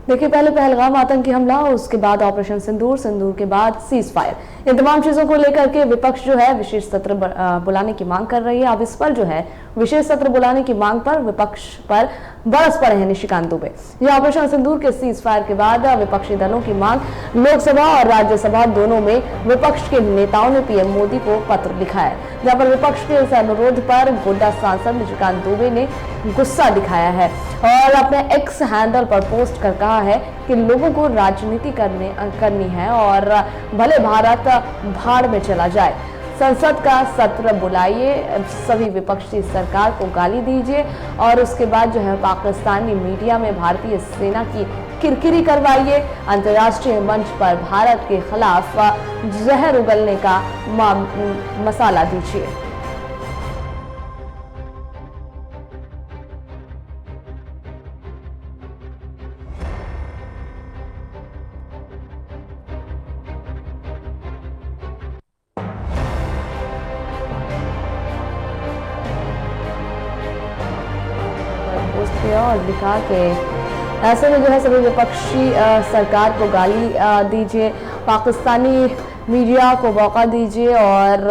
देखिए, पहले पहलगाम आतंकी हमला, उसके बाद ऑपरेशन सिंदूर, सिंदूर के बाद सीज फायर, इन तमाम चीजों को लेकर के विपक्ष जो है विशेष सत्र बुलाने की मांग कर रही है। अब इस पर जो है विशेष सत्र बुलाने की मांग पर विपक्ष पर बरस पड़े हैं निशिकांत दुबे। ये ऑपरेशन सिंदूर के सीज फायर के बाद विपक्षी दलों की मांग, लोकसभा और राज्यसभा दोनों में विपक्ष के नेताओं ने पीएम मोदी को पत्र लिखा है, जहां पर विपक्ष के इस अनुरोध पर गोड्डा सांसद निशिकांत दुबे ने गुस्सा दिखाया है और अपने एक्स हैंडल पर पोस्ट कर कहा है कि लोगों को राजनीति करनी है और भले भारत भाड़ में चला जाए। संसद का सत्र बुलाइए, सभी विपक्षी सरकार को गाली दीजिए और उसके बाद जो है पाकिस्तानी मीडिया में भारतीय सेना की किरकिरी करवाइए। अंतर्राष्ट्रीय मंच पर भारत के खिलाफ जहर उगलने का मसाला दीजिए। पोस्ट किया और लिखा कि ऐसे में जो है सभी विपक्षी सरकार को गाली दीजिए, पाकिस्तानी मीडिया को मौका दीजिए और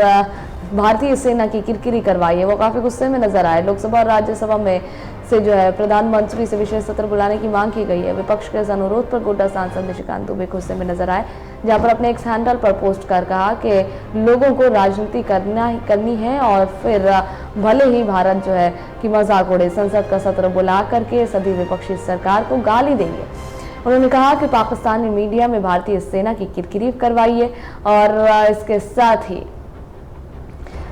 भारतीय सेना की किरकिरी करवाइए। वो काफ़ी गुस्से में नजर आए। लोकसभा और राज्यसभा में से जो है प्रधानमंत्री से विशेष सत्र बुलाने की मांग की गई है। विपक्ष के इस अनुरोध पर गोड्डा सांसद निशिकांत दुबे गुस्से में नजर आए, जहां पर अपने एक्स हैंडल पर पोस्ट कर कहा कि लोगों को राजनीति करनी है और फिर भले ही भारत जो है कि मजाक उड़े, संसद का सत्र बुला करके सभी विपक्षी सरकार को गाली देंगे। उन्होंने कहा कि पाकिस्तानी मीडिया में भारतीय सेना की किरकिरी करवाइए और इसके साथ ही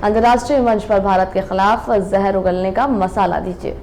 अंतर्राष्ट्रीय मंच पर भारत के खिलाफ जहर उगलने का मसाला दीजिए।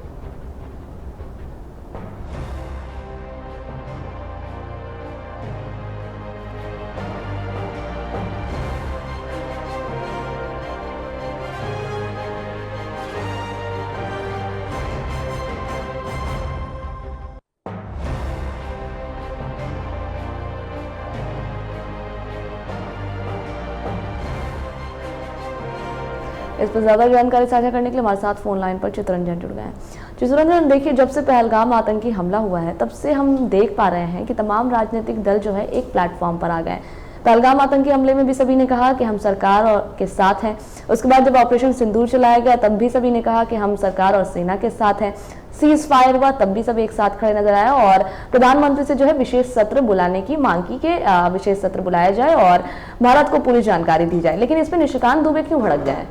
इस पर ज्यादा जानकारी साझा करने के लिए हमारे साथ फोन लाइन पर चित्ररंजन जुड़ गए हैं। चित्ररंजन, देखिए, जब से पहलगाम आतंकी हमला हुआ है तब से हम देख पा रहे हैं कि तमाम राजनीतिक दल जो है एक प्लेटफॉर्म पर आ गए। पहलगाम आतंकी हमले में भी सभी ने कहा कि हम सरकार और के साथ हैं। उसके बाद जब ऑपरेशन सिंदूर चलाया गया तब भी सभी ने कहा कि हम सरकार और सेना के साथ हैं। सीज फायर हुआ तब भी सब एक साथ खड़े नजर आए और प्रधानमंत्री से जो है विशेष सत्र बुलाने की मांग की कि विशेष सत्र बुलाया जाए और भारत को पूरी जानकारी दी जाए। लेकिन इसमें निशिकांत दुबे क्यों भड़क गए?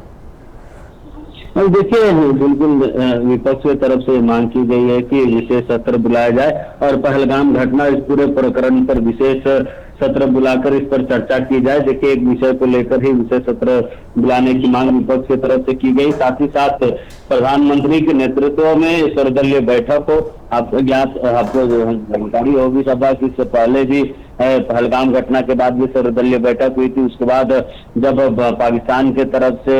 देखिए, बिल्कुल विपक्ष की तरफ से मांग की गई है कि विशेष सत्र बुलाया जाए और पहलगाम घटना, इस पूरे प्रकरण पर विशेष सत्र बुलाकर इस पर चर्चा की जाए। देखिए, एक विषय को लेकर ही विशेष सत्र बुलाने की मांग विपक्ष की तरफ से की गई। साथ ही साथ प्रधानमंत्री के नेतृत्व में सर्वदलीय बैठक हो। आपको जानकारी होगी सभा की, इससे पहले भी पहलगाम घटना के बाद भी सर्वदलीय बैठक हुई थी। उसके बाद जब पाकिस्तान के तरफ से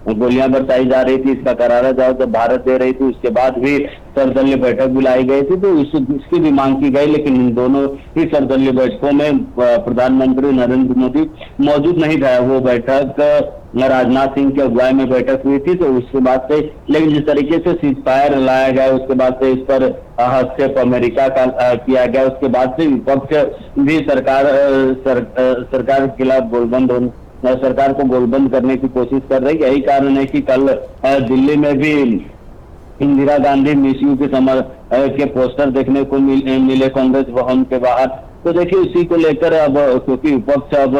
गोलियां बरसाई जा रही थी, इसका करारा जवाब जब भारत दे रही थी, उसके बाद भी सर्वदलीय बैठक बुलाई गई थी, तो इसकी भी मांग की गई। लेकिन इन दोनों ही सर्वदलीय बैठकों में प्रधानमंत्री नरेंद्र मोदी मौजूद नहीं था। वो बैठक राजनाथ सिंह के अगुवाई में बैठक हुई थी, तो उसके बाद से, लेकिन जिस तरीके से सीज फायर लाया गया उसके बाद से इस पर हस्तक्षेप अमेरिका का किया गया, उसके बाद से विपक्ष भी सरकार के खिलाफ सरकार को गोलबंद करने की कोशिश कर रही है। यही कारण है कि कल दिल्ली में भी इंदिरा गांधी मिसयू के पोस्टर देखने को मिले कांग्रेस भवन के बाहर। तो देखिए, उसी को लेकर अब, क्योंकि विपक्ष अब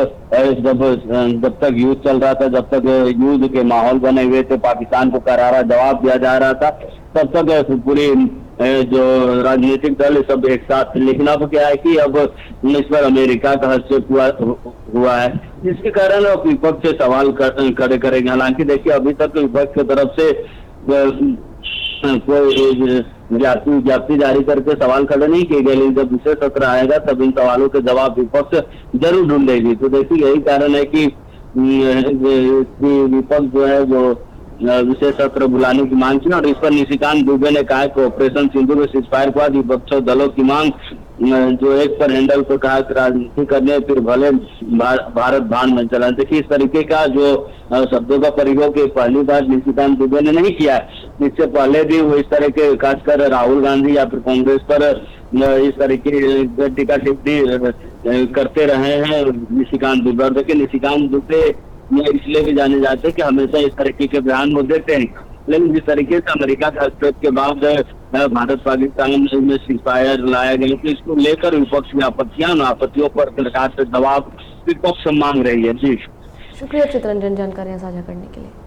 जब तक युद्ध चल रहा था, जब तक युद्ध के माहौल बने हुए थे, पाकिस्तान को करारा जवाब दिया जा रहा था, तब तक पूरी जो राजनीतिक दल सब एक साथ। लेकिन अब क्या है कि अब इस पर अमेरिका का हस्तक्षेप हुआ है, जिसके कारण अब विपक्ष से सवाल खड़े करेंगे। हालांकि देखिए, अभी तक विपक्ष की तरफ से कोई ज्ञप्ति जारी करके सवाल खड़े नहीं किए गए, लेकिन जब विशेष सत्र आएगा तब इन सवालों के जवाब विपक्ष जरूर ढूंढेगी। तो देखिए, यही कारण है कि विपक्ष जो है वो विशेष सत्र बुलाने की मांग की और इस पर निशिकांत दुबे ने कहा कि ऑपरेशन सिंधु में सीज फायर के बाद विपक्ष दलों की मांग जो एक पर हैंडल पर कहा राजनीति करने फिर भले भारत भाड़ में चला। देखिए, इस तरीके का जो शब्दों का प्रयोग पहली बार निशिकांत दुबे ने नहीं किया। इससे पहले भी वो इस तरह के खासकर राहुल गांधी या फिर कांग्रेस पर इस तरीके टीका टिप्पणी करते रहे हैं निशिकांत दुबे। और देखिए निशिकांत दुबे इसलिए भी जाने जाते हैं कि हमेशा इस तरीके के बयान वो देते हैं, लेकिन जिस तरीके से अमेरिका के हस्तक्षेप के बाद भारत पाकिस्तान में सीजफायर लाया गया, तो इसको लेकर विपक्ष की आपत्तियों पर सरकार से दबाव विपक्ष मांग रही है। जी शुक्रिया चितरंजन जानकारियां साझा करने के लिए।